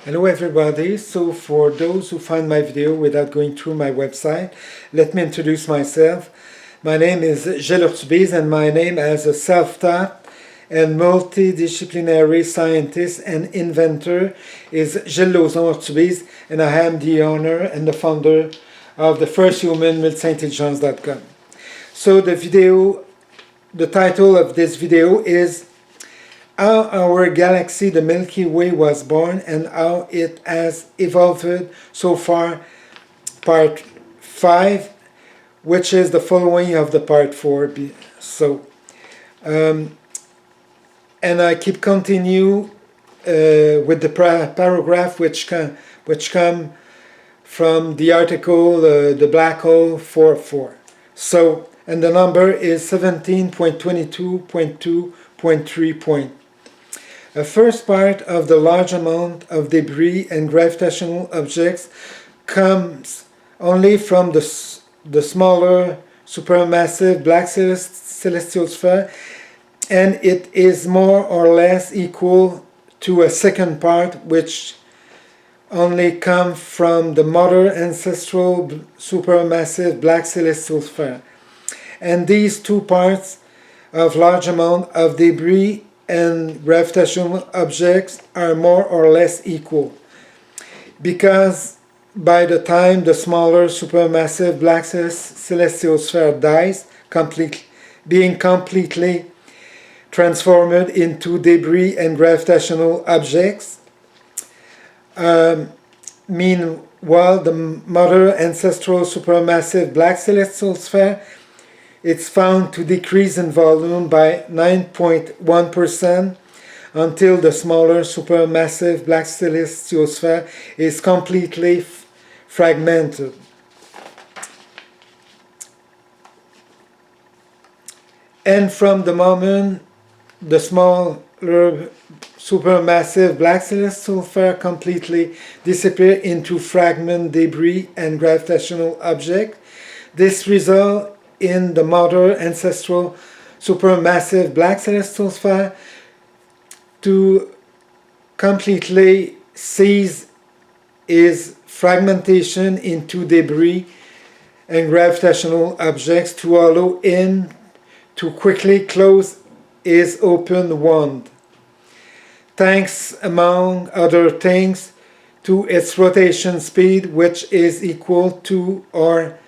Hello everybody, so for those who find my video without going through my website, let me introduce myself. My name is Gilles Urtubise, and my name as a self-taught and multidisciplinary scientist and inventor is Gilles Urtubise, and I am the owner and the founder of the first human multi-intelligence.com. So the title of this video is how our galaxy, the Milky Way, was born and how it has evolved so far, part 5, which is the following of the part 4. And I keep continue with the paragraph which come from the article The Black Hole 4.4. So, and the number is 17.22.2.3. A first part of the large amount of debris and gravitational objects comes only from the smaller supermassive black celestial sphere, and it is more or less equal to a second part which only comes from the mother ancestral supermassive black celestial sphere. And these two parts of large amount of debris and gravitational objects are more or less equal, because by the time the smaller supermassive black celestial sphere dies, being completely transformed into debris and gravitational objects, meanwhile the mother ancestral supermassive black celestial sphere, it's found to decrease in volume by 9.1% until the smaller supermassive black celestial sphere is completely fragmented. And from the moment the smaller supermassive black celestial sphere completely disappears into fragment, debris, and gravitational objects, this results in the mother ancestral supermassive black celestial sphere to completely cease its fragmentation into debris and gravitational objects to allow it to quickly close its open wound, thanks, among other things, to its rotation speed, which is equal to or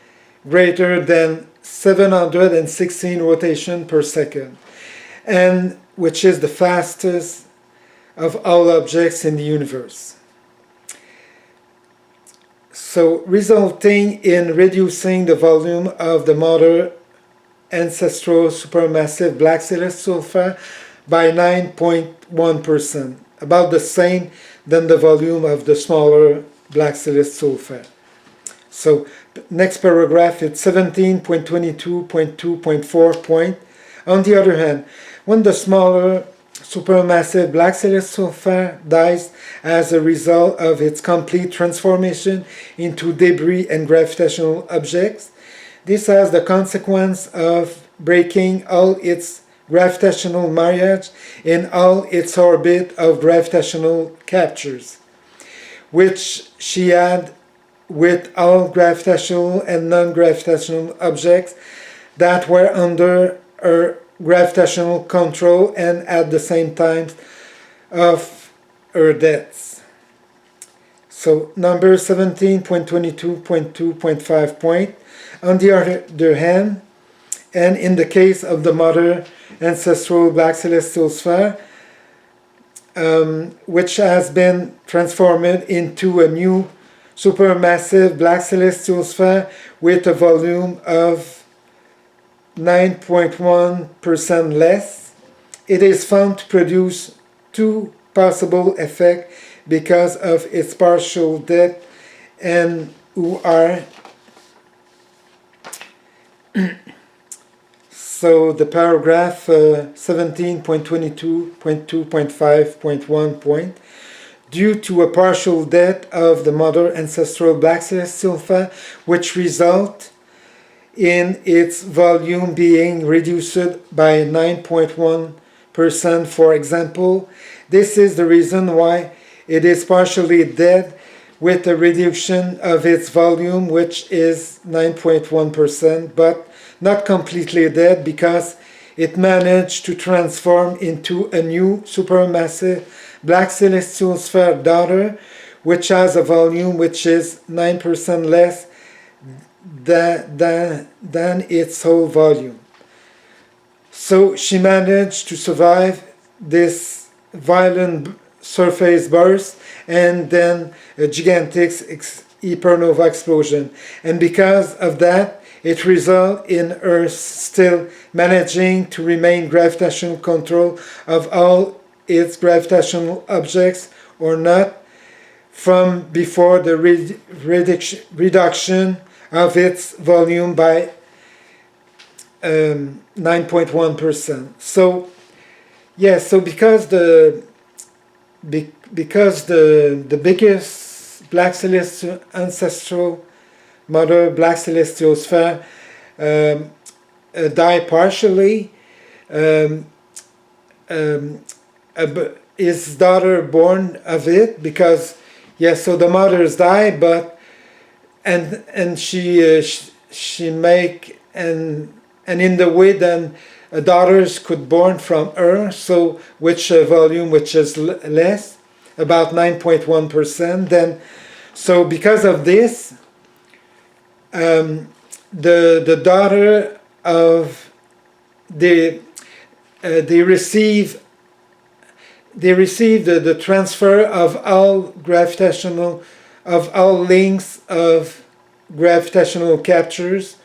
greater than 716 rotations per second, and which is the fastest of all objects in the universe. So, resulting in reducing the volume of the mother ancestral supermassive black celestial sphere by 9.1%, about the same than the volume of the smaller black celestial sphere. So, next paragraph, it's 17.22.2.4. On the other hand, when the smaller supermassive black celestial sphere dies as a result of its complete transformation into debris and gravitational objects, this has the consequence of breaking all its gravitational marriage in all its orbit of gravitational captures, which she had with all gravitational and non-gravitational objects that were under her gravitational control and at the same time of her death. So number 17.22.2.5. On the other hand, and in the case of the mother ancestral black celestial sphere, which has been transformed into a new supermassive black celestial sphere with a volume of 9.1% less, it is found to produce two possible effects because of its partial death, and who are so the paragraph 17.22.2.5.1. Due to a partial death of the mother ancestral black celestial sphere, which result in its volume being reduced by 9.1%, for example. This is the reason why it is partially dead with a reduction of its volume, which is 9.1%, but not completely dead because it managed to transform into a new supermassive black celestial sphere daughter, which has a volume which is 9% less than its whole volume. So she managed to survive this violent surface burst and then a gigantic hypernova explosion. And because of that, it resulted in Earth still managing to remain gravitational control of all its gravitational objects or not from before the reduction of its volume by 9.1%. So yes, so because the biggest black celestial ancestral mother black celestial sphere die partially, his daughter born of it, because yes, so the mothers die, but and she make and in the way then daughters could born from her, so which volume which is less, about 9.1%. Then so because of this, the daughter of they receive the transfer of all gravitational, of all links of gravitational captures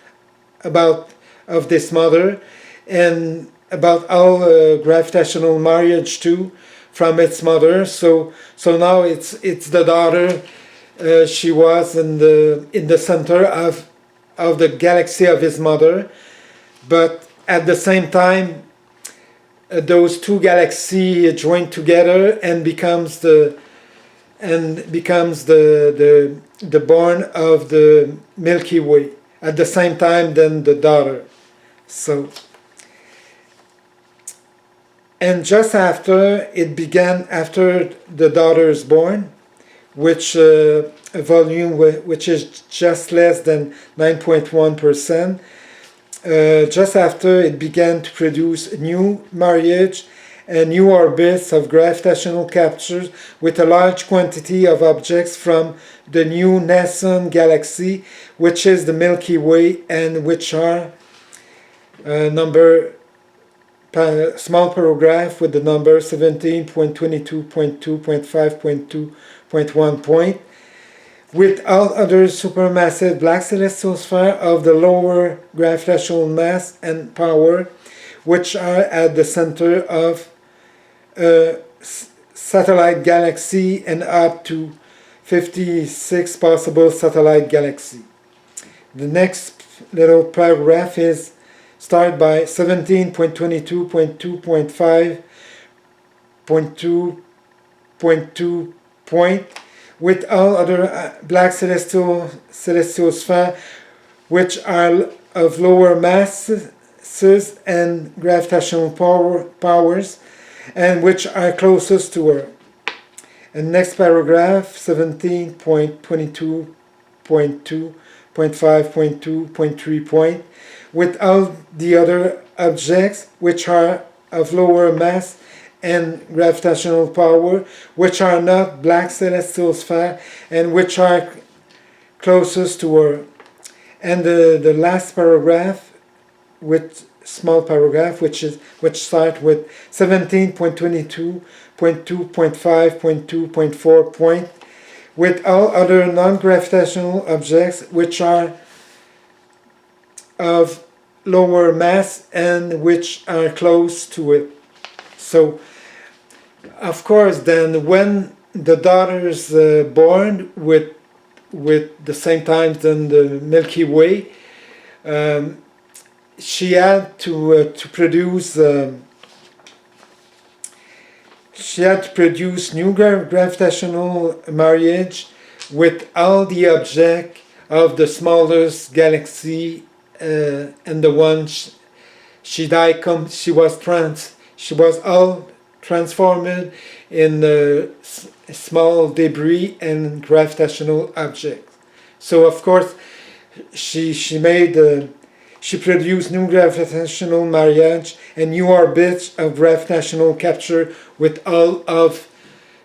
about of this mother, and about all gravitational marriage too from its mother. So now it's the daughter. She was in the center of the galaxy of his mother, but at the same time those two galaxies join together and becomes the born of the Milky Way at the same time than the daughter. So, and just after it began, after the daughter is born, which a volume which is just less than 9.1%, just after it began to produce a new marriage and new orbits of gravitational captures with a large quantity of objects from the new nascent galaxy, which is the Milky Way, and which are small paragraph with the number 17.22.2.5.2.1 point, with all other supermassive black celestial spheres of the lower gravitational mass and power, which are at the center of a satellite galaxy and up to 56 possible satellite galaxies. The next little paragraph is start by 17.22.2.5.2.2 point, with all other black celestial spheres which are of lower masses and gravitational powers, and which are closest to her. And next paragraph, 17.22.2.5.2.3 point, with all the other objects which are of lower mass and gravitational power, which are not black celestial spheres and which are closest to her. And the last paragraph, with small paragraph, which start with 17.22.2.5.2.4 point, with all other non-gravitational objects which are of lower mass and which are close to it. So of course then when the daughter is born with the same time than the Milky Way, she had to produce new gravitational marriage with all the objects of the smallest galaxy, and the one she was all transformed in small debris and gravitational objects. So of course she produced new gravitational marriage and new orbits of gravitational capture with all of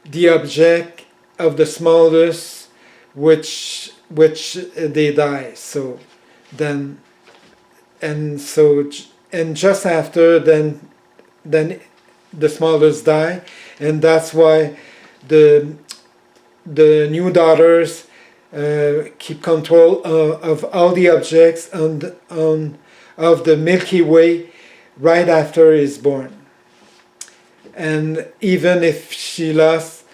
the object of the smallest, which they die. So then and just after then the smallest die, and that's why the new daughters keep control of all the objects of the Milky Way right after is born. And even if she lost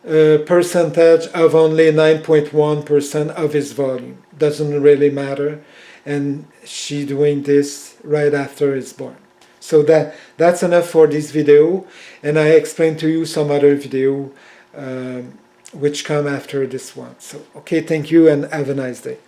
a percentage of only 9.1% of its volume, doesn't really matter, and she doing this right after it's born. So that's enough for this video, and I explained to you some other video which come after this one. So okay, thank you and have a nice day.